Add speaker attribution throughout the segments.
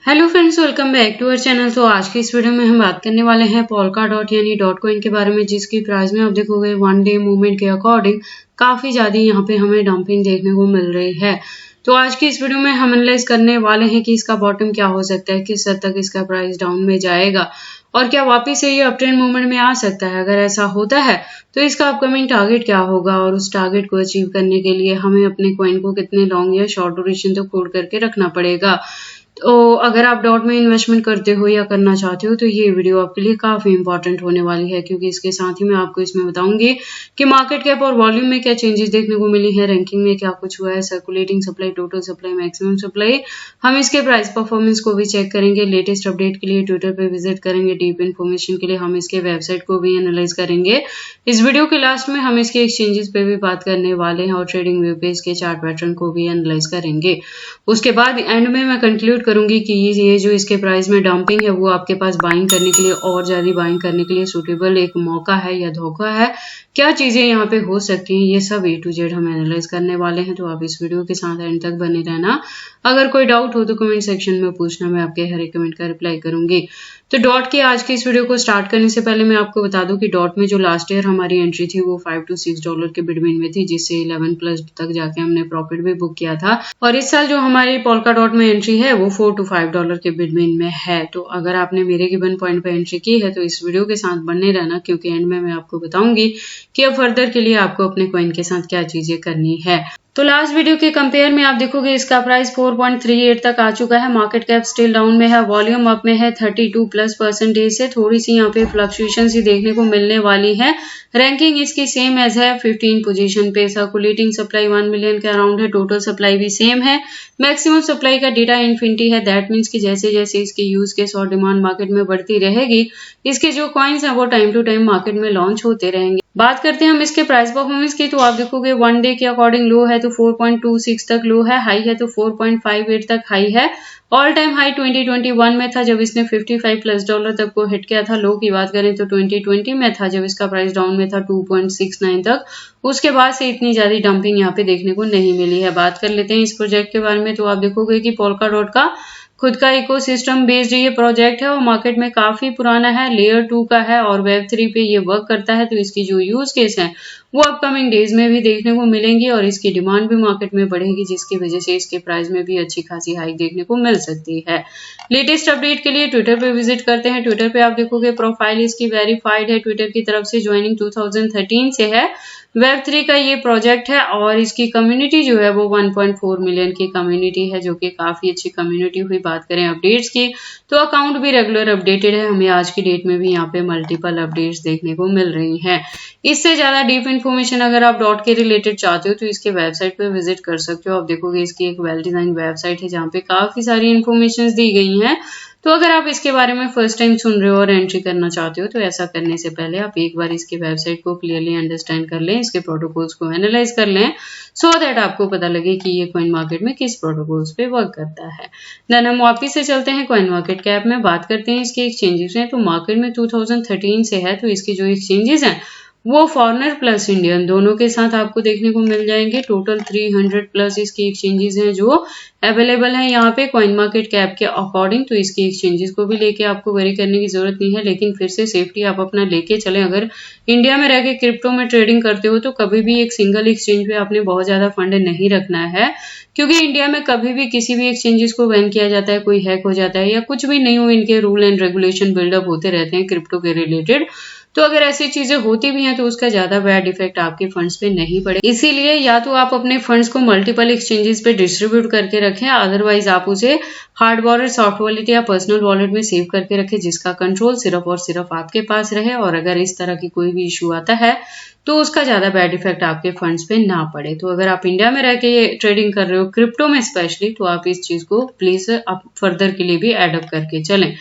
Speaker 1: Hello friends, welcome back to our channel. तो आज की इस वीडियो में हम बात करने वाले हैं पोल्का डॉट यानी डॉट कॉइन के बारे में, जिसकी प्राइस में आप देखोगे वन डे मूवमेंट के अकॉर्डिंग काफी ज्यादा यहाँ पे हमें डंपिंग देखने को मिल रही है। तो आज की इस वीडियो में हम एनालाइज करने वाले हैं कि इसका बॉटम क्या हो सकता है, किस हद तक इसका प्राइस डाउन में जाएगा और क्या वापस से ये अपट्रेंड मूवमेंट में आ सकता है। अगर ऐसा होता है तो इसका अपकमिंग टारगेट क्या होगा और उस टारगेट को अचीव करने के लिए हमें अपने कॉइन को कितने लॉन्ग या शॉर्ट ड्यूरेशन तक होल्ड करके रखना पड़ेगा। तो अगर आप डॉट में इन्वेस्टमेंट करते हो या करना चाहते हो तो ये वीडियो आपके लिए काफी इंपॉर्टेंट होने वाली है, क्योंकि इसके साथ ही मैं आपको इसमें बताऊंगी कि मार्केट कैप और वॉल्यूम में क्या चेंजेस देखने को मिली है, रैंकिंग में क्या कुछ हुआ है, circulating supply, total supply, maximum supply. हम इसके प्राइस परफॉर्मेंस को भी चेक करेंगे। लेटेस्ट अपडेट के लिए ट्विटर पे विजिट करेंगे। डीप इन्फॉर्मेशन के लिए हम इसके वेबसाइट को भी एनालाइज करेंगे। इस वीडियो के लास्ट में हम इसके एक्सचेंजेस पे भी बात करने वाले हैं और ट्रेडिंग व्यू पे इसके चार्ट पैटर्न को भी एनालाइज करेंगे। उसके बाद एंड में मैं कंक्लूड करूंगी कि ये जो इसके प्राइस में डंपिंग है वो आपके पास बाइंग करने के लिए और ज्यादा बाइंग करने के लिए सूटेबल एक मौका है या धोखा है, क्या चीजें यहाँ पे हो सकती हैं, ये सब A to Z हम एनालाइज करने वाले हैं। तो आप इस वीडियो के साथ एंड तक बने रहना। अगर कोई डाउट हो तो कमेंट सेक्शन में पूछना, मैं आपके हर एक कमेंट का रिप्लाई करूंगी। तो डॉट की आज की इस वीडियो को स्टार्ट करने से पहले मैं आपको बता दूं कि डॉट में जो लास्ट ईयर हमारी एंट्री थी वो $5 to $6 के बिटवीन में थी, जिससे 11 प्लस तक जाके हमने प्रॉफिट भी बुक किया था। और इस साल जो हमारी पोल्का डॉट में एंट्री है वो $4 to $5 के बिटवीन में है। तो अगर आपने मेरे गिवन पॉइंट पे एंट्री की है तो इस वीडियो के साथ बने रहना, क्योंकि एंड में मैं आपको बताऊंगी कि अब फर्दर के लिए आपको अपने कॉइन के साथ क्या चीजें करनी है। तो लास्ट वीडियो के कंपेयर में आप देखोगे इसका प्राइस 4.38 तक आ चुका है। मार्केट कैप स्टिल डाउन में है, वॉल्यूम अप में है 32+% से। थोड़ी सी यहाँ पे फ्लक्चुएशन ही देखने को मिलने वाली है। रैंकिंग इसकी सेम एज है 15 पोजीशन पे। सर्कुलेटिंग सप्लाई 1 मिलियन के अराउंड है। टोटल सप्लाई भी सेम है। मैक्सिमम सप्लाई का डेटा इन्फिनिटी है। दैट मीन्स कि जैसे जैसे इसकी यूज केस और डिमांड मार्केट में बढ़ती रहेगी, इसके जो कॉइन्स हैं वो टाइम टू टाइम मार्केट में लॉन्च होते रहेंगे। बात करते हैं हम इसके प्राइस परफॉर्मेंस की, तो आप देखोगे वन डे के अकॉर्डिंग लो है तो 4.26 तक लो है, हाई है तो 4.58 तक हाई है। ऑल टाइम हाई 2021 में था जब इसने $55+ तक को हिट किया था। लो की बात करें तो 2020 में था जब इसका प्राइस डाउन में था 2.69 तक। उसके बाद से इतनी ज्यादा डंपिंग यहाँ पे देखने को नहीं मिली है। बात कर लेते हैं इस प्रोजेक्ट के बारे में, तो आप देखोगे कि पोल्का डॉट का खुद का इकोसिस्टम बेस्ड ये प्रोजेक्ट है और मार्केट में काफी पुराना है, लेयर 2 का है और वेब 3 पे ये वर्क करता है। तो इसकी जो यूज केस है वो अपकमिंग डेज में भी देखने को मिलेंगी और इसकी डिमांड भी मार्केट में बढ़ेगी, जिसकी वजह से इसके प्राइस में भी अच्छी खासी हाइक देखने को मिल सकती है। लेटेस्ट अपडेट के लिए ट्विटर पे विजिट करते हैं। ट्विटर पे आप देखोगे प्रोफाइल इसकी वेरीफाइड है ट्विटर की तरफ से, ज्वाइनिंग 2013 से है। वेब 3 का ये प्रोजेक्ट है और इसकी कम्युनिटी जो है वो 1.4 मिलियन की कम्युनिटी है, जो कि काफी अच्छी कम्युनिटी हुई। बात करें अपडेट्स की तो अकाउंट भी रेगुलर अपडेटेड है। हमें आज की डेट में भी यहाँ पे मल्टीपल अपडेट्स देखने को मिल रही हैं। इससे ज्यादा डीप इन्फॉर्मेशन अगर आप डॉट के रिलेटेड चाहते हो तो इसके वेबसाइट पे विजिट कर सकते हो। आप देखोगे इसकी एक वेल डिजाइन वेबसाइट है जहाँ पे काफी सारी इन्फॉर्मेशन दी गई हैं। तो अगर आप इसके बारे में फर्स्ट टाइम सुन रहे हो और एंट्री करना चाहते हो तो ऐसा करने से पहले आप एक बार इसके वेबसाइट को क्लियरली अंडरस्टैंड कर लें, इसके प्रोटोकॉल्स को एनालाइज कर लें, सो दैट आपको पता लगे कि ये कॉइन मार्केट में किस प्रोटोकॉल्स पे वर्क करता है। देन हम वापिस से चलते हैं कॉइन मार्केट कैप में, बात करते हैं इसके एक्सचेंजेस में। तो मार्केट में 2013 से है, तो इसके जो एक्सचेंजेस हैं वो फॉरेनर प्लस इंडियन दोनों के साथ आपको देखने को मिल जाएंगे। टोटल 300 प्लस इसकी एक्सचेंजेस हैं जो अवेलेबल है यहाँ पे कॉइन मार्केट कैप के अकॉर्डिंग। तो इसकी एक्सचेंजेस को भी लेके आपको वरी करने की जरूरत नहीं है, लेकिन फिर से सेफ्टी आप अपना लेके चलें। अगर इंडिया में रह के क्रिप्टो में ट्रेडिंग करते हो तो कभी भी एक सिंगल एक्सचेंज पे आपने बहुत ज्यादा फंड नहीं रखना है, क्योंकि इंडिया में कभी भी किसी भी एक्सचेंजेस को बैन किया जाता है, कोई हैक हो जाता है या कुछ भी नहीं हो, इनके रूल एंड रेगुलेशन बिल्डअप होते रहते हैं क्रिप्टो के रिलेटेड। तो अगर ऐसी चीजें होती भी हैं तो उसका ज्यादा बैड इफेक्ट आपके फंड्स पे नहीं पड़े। इसीलिए या तो आप अपने फंड्स को मल्टीपल एक्सचेंजेस पे डिस्ट्रीब्यूट करके रखें, अदरवाइज आप उसे हार्ड वॉलेट, सॉफ्ट वॉलेट या पर्सनल वॉलेट में सेव करके रखें, जिसका कंट्रोल सिर्फ और सिर्फ आपके पास रहे। और अगर इस तरह की कोई भी इशू आता है तो उसका ज्यादा बैड इफेक्ट आपके फंड्स पे ना पड़े। तो अगर आप इंडिया में रह के ये ट्रेडिंग कर रहे हो क्रिप्टो में स्पेशली, तो आप इस चीज को प्लीज आप फर्दर के लिए भी एडअप करके चलें।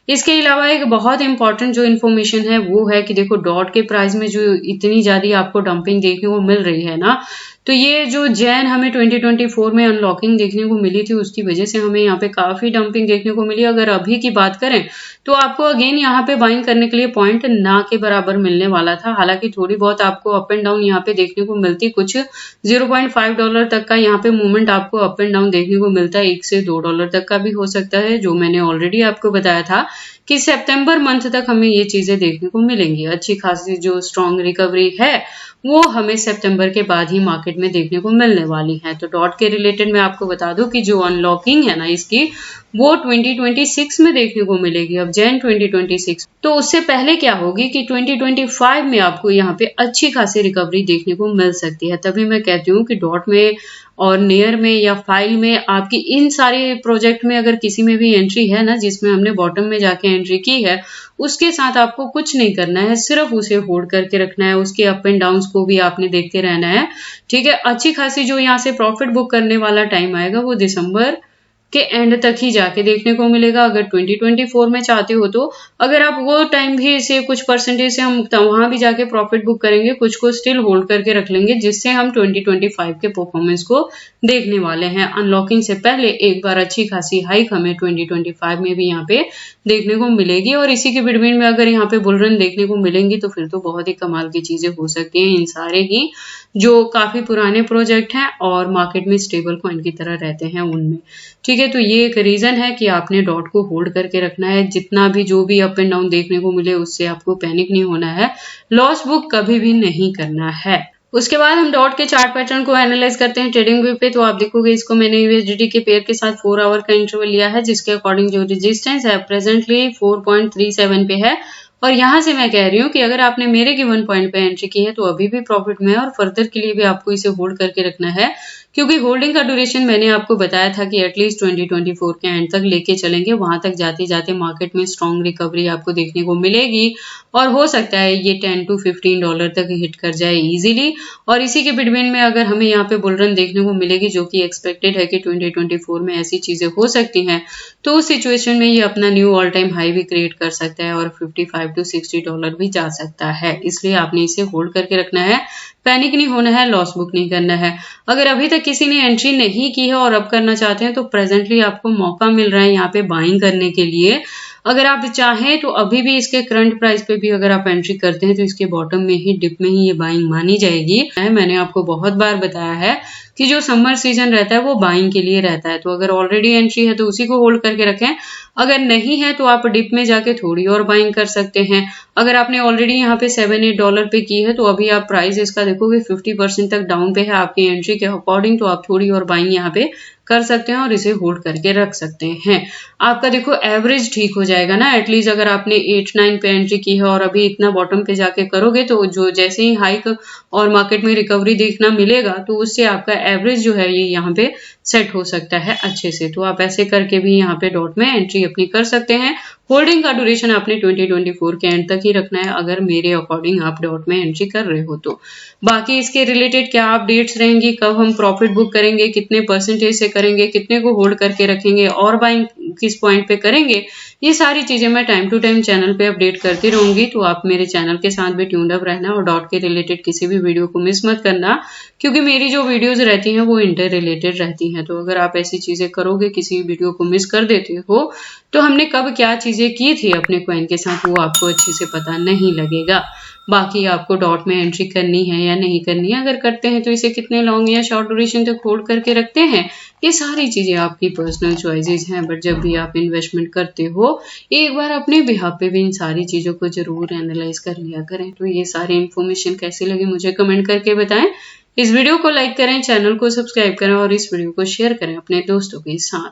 Speaker 1: इसके अलावा एक बहुत इंपॉर्टेंट जो इन्फॉर्मेशन है वो है कि देखो डॉट के प्राइस में जो इतनी ज्यादा आपको डंपिंग देखने को मिल रही है ना, तो ये जो जैन हमें 2024 में अनलॉकिंग देखने को मिली थी उसकी वजह से हमें यहाँ पे काफी डंपिंग देखने को मिली। अगर अभी की बात करें तो आपको अगेन यहाँ पे बाइंग करने के लिए पॉइंट ना के बराबर मिलने वाला था। हालांकि थोड़ी बहुत आपको अप एंड डाउन यहाँ पे देखने को मिलती, कुछ $0.5 तक का यहाँ पे मूवमेंट आपको अप एंड डाउन देखने को मिलता है। $1 से $2 तक का भी हो सकता है, जो मैंने ऑलरेडी आपको बताया था कि सितंबर मंथ तक हमें ये चीजें देखने को मिलेंगी। अच्छी खासी जो स्ट्रॉन्ग रिकवरी है वो हमें सितंबर के बाद ही मार्केट में देखने को मिलने वाली है। तो डॉट के रिलेटेड मैं आपको बता दूं कि जो अनलॉकिंग है ना इसकी, वो 2026 में देखने को मिलेगी। अब जैन 2026, तो उससे पहले क्या होगी कि 2025 में आपको यहाँ पे अच्छी खासी रिकवरी देखने को मिल सकती है। तभी मैं कहती हूँ कि डॉट में और नियर में या फाइल में आपकी इन सारे प्रोजेक्ट में अगर किसी में भी एंट्री है ना, जिसमें हमने बॉटम में जाके एंट्री की है, उसके साथ आपको कुछ नहीं करना है, सिर्फ उसे होल्ड करके रखना है। उसके अप एंड डाउन्स को भी आपने देखते रहना है, ठीक है। अच्छी खासी जो यहाँ से प्रॉफिट बुक करने वाला टाइम आएगा वो दिसंबर के एंड तक ही जाके देखने को मिलेगा। अगर 2024 में चाहते हो तो अगर आप वो टाइम भी इसे कुछ परसेंटेज से हम वहां भी जाके प्रॉफिट बुक करेंगे, कुछ को स्टिल होल्ड करके रख लेंगे, जिससे हम 2025 के परफॉर्मेंस को देखने वाले हैं। अनलॉकिंग से पहले एक बार अच्छी खासी हाइक हमें 2025 में भी यहाँ पे देखने को मिलेगी, और इसी के बिटवीन में अगर यहाँ पे बुलरन देखने को मिलेंगी तो फिर तो बहुत ही कमाल की चीजें हो सकती हैं। इन सारे ही जो काफी पुराने प्रोजेक्ट हैं और मार्केट में स्टेबल कॉइन की तरह रहते हैं उनमें, ठीक है। तो ये एक रीजन है कि आपने डॉट को होल्ड करके रखना है। जितना भी जो भी अप एंड डाउन देखने को मिले उससे आपको पैनिक नहीं होना है, लॉस बुक कभी भी नहीं करना है। उसके बाद हम डॉट के चार्ट पैटर्न को एनालाइज करते हैं ट्रेडिंग व्यू पे। तो आप देखोगे इसको मैंने यूएसडीटी के पेयर के साथ 4 आवर का इंटरवल लिया है, जिसके अकॉर्डिंग जो रेजिस्टेंस है प्रेजेंटली 4.37 पे है। और यहां से मैं कह रही हूँ कि अगर आपने मेरे गिवन पॉइंट पे एंट्री की है तो अभी भी प्रॉफिट में है, और फर्दर के लिए भी आपको इसे होल्ड करके रखना है, क्योंकि होल्डिंग का ड्यूरेशन मैंने आपको बताया था कि एटलीस्ट 2024 के एंड तक लेके चलेंगे। वहां तक जाते जाते मार्केट में स्ट्रॉन्ग रिकवरी आपको देखने को मिलेगी, और हो सकता है ये $10 to $15 तक हिट कर जाए इजीली। और इसी के बिटवीन में अगर हमें यहाँ पे बुलरन देखने को मिलेगी, जो कि एक्सपेक्टेड है कि 2024 में ऐसी चीजें हो सकती हैं, तो उस सिचुएशन में ये अपना न्यू ऑल टाइम हाई भी क्रिएट कर सकता है और $55 to $60 भी जा सकता है। इसलिए आपने इसे होल्ड करके रखना है, पैनिक नहीं होना है, लॉस बुक नहीं करना है। अगर अभी तक किसी ने एंट्री नहीं की है और अब करना चाहते हैं तो प्रेजेंटली आपको मौका मिल रहा है यहाँ पे बाइंग करने के लिए। अगर आप चाहें तो अभी भी इसके करंट प्राइस पे भी अगर आप एंट्री करते हैं तो इसके बॉटम में ही, डिप में ही ये बाइंग मानी जाएगी। मैंने आपको बहुत बार बताया है कि जो समर सीजन रहता है वो बाइंग के लिए रहता है। तो अगर ऑलरेडी एंट्री है तो उसी को होल्ड करके रखें, अगर नहीं है तो आप डिप में जाके थोड़ी और बाइंग कर सकते हैं। अगर आपने ऑलरेडी यहाँ पे $7-8 पे की है तो अभी आप प्राइस इसका देखोगे 50% तक डाउन पे है आपकी एंट्री के अकॉर्डिंग, तो आप थोड़ी और बाइंग यहाँ पे कर सकते हैं और इसे होल्ड करके रख सकते हैं। आपका देखो एवरेज ठीक हो जाएगा ना, एटलीस्ट अगर आपने 8-9 पे एंट्री की है और अभी इतना बॉटम पे जाके करोगे तो जो जैसे ही हाइक और मार्केट में रिकवरी देखना मिलेगा तो उससे आपका एवरेज जो है ये यहाँ पे सेट हो सकता है अच्छे से। तो आप ऐसे करके भी यहाँ पे डॉट में एंट्री अपनी कर सकते हैं। होल्डिंग का ड्यूरेशन आपने 2024 के एंड तक ही रखना है, अगर मेरे अकॉर्डिंग आप डॉट में एंट्री कर रहे हो तो। बाकी इसके रिलेटेड क्या अपडेट्स रहेंगी, कब हम प्रॉफिट बुक करेंगे, कितने परसेंटेज से करेंगे, कितने को होल्ड करके रखेंगे और बाइंग किस पॉइंट पे करेंगे, ये सारी चीजें मैं टाइम टू टाइम चैनल पे अपडेट करती रहूंगी। तो आप मेरे चैनल के साथ भी ट्यून्ड अप रहना और डॉट के रिलेटेड किसी भी वीडियो को मिस मत करना, क्योंकि मेरी जो वीडियोस रहती हैं वो इंटर रिलेटेड रहती हैं। तो अगर आप ऐसी चीजें करोगे, किसी वीडियो को मिस कर देते हो, तो हमने कब क्या चीजें की थी अपने कॉइन के साथ वो आपको अच्छे से पता नहीं लगेगा। बाकी आपको डॉट में एंट्री करनी है या नहीं करनी है, अगर करते हैं तो इसे कितने लॉन्ग या शॉर्ट ड्यूरेशन तक होल्ड करके रखते हैं, ये सारी चीजें आपकी पर्सनल चॉइसेस हैं। बट जब भी आप इन्वेस्टमेंट करते हो एक बार अपने बिहाफ पे भी इन सारी चीजों को जरूर एनालाइज कर लिया करें। तो ये सारी इन्फॉर्मेशन कैसी लगी मुझे कमेंट करके बताएं। इस वीडियो को लाइक करें, चैनल को सब्सक्राइब करें और इस वीडियो को शेयर करें अपने दोस्तों के साथ।